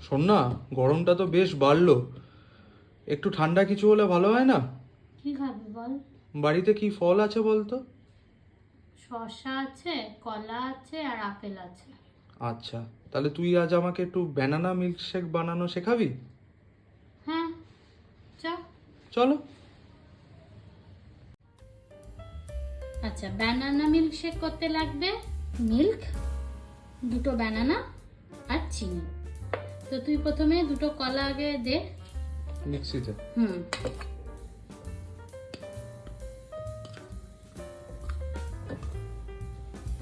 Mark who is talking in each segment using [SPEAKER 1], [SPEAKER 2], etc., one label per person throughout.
[SPEAKER 1] শোন না, গরমটা তো বেশ বাড়লো, একটু ঠান্ডা কিছু হলে ভালো হয় না?
[SPEAKER 2] কি খাবি বল?
[SPEAKER 1] বাড়িতে কি ফল আছে বলতো?
[SPEAKER 2] শসা আছে, কলা আছে আর আপেল আছে।
[SPEAKER 1] আচ্ছা, তাহলে তুই আজ আমাকে একটু ব্যানানা মিল্কশেক বানানো শেখাবি?
[SPEAKER 2] হ্যাঁ, চ।
[SPEAKER 1] চলো।
[SPEAKER 2] আচ্ছা, ব্যানানা মিল্ক শেক করতে লাগবে মিল্ক, দুটো ব্যানানা আর চিনি। তো তুই প্রথমে দুটো কলা আগে দে
[SPEAKER 1] মিক্সিতে।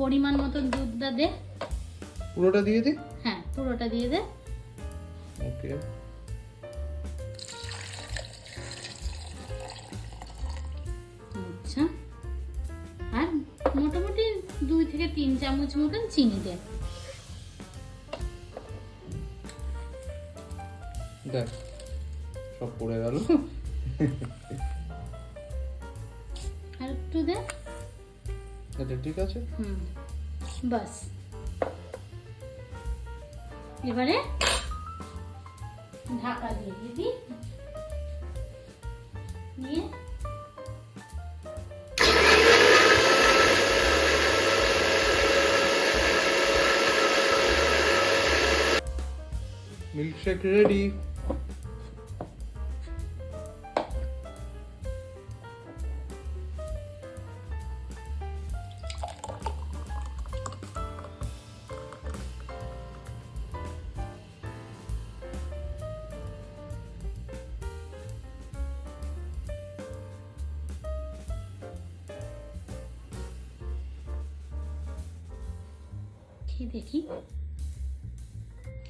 [SPEAKER 2] পরিমাণ মতন দুধটা দে।
[SPEAKER 1] পুরোটা দিয়ে দি?
[SPEAKER 2] হ্যাঁ, পুরোটা দিয়ে দে।
[SPEAKER 1] ওকে।
[SPEAKER 2] আচ্ছা, আর মোটামুটি 2 থেকে 3 চামচ মতন চিনি দে।
[SPEAKER 1] দেখ, সব পড়ে গেল।
[SPEAKER 2] আর একটু দে।
[SPEAKER 1] এটা ঠিক আছে?
[SPEAKER 2] বাস। এবারে ঢাকা দিয়ে দিবি, নিয়ে
[SPEAKER 1] মিল্কশেক রেডি।
[SPEAKER 2] খেয়ে দেখি।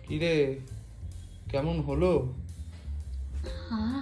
[SPEAKER 1] কিরে, কেমন হলো?
[SPEAKER 2] হ্যাঁ,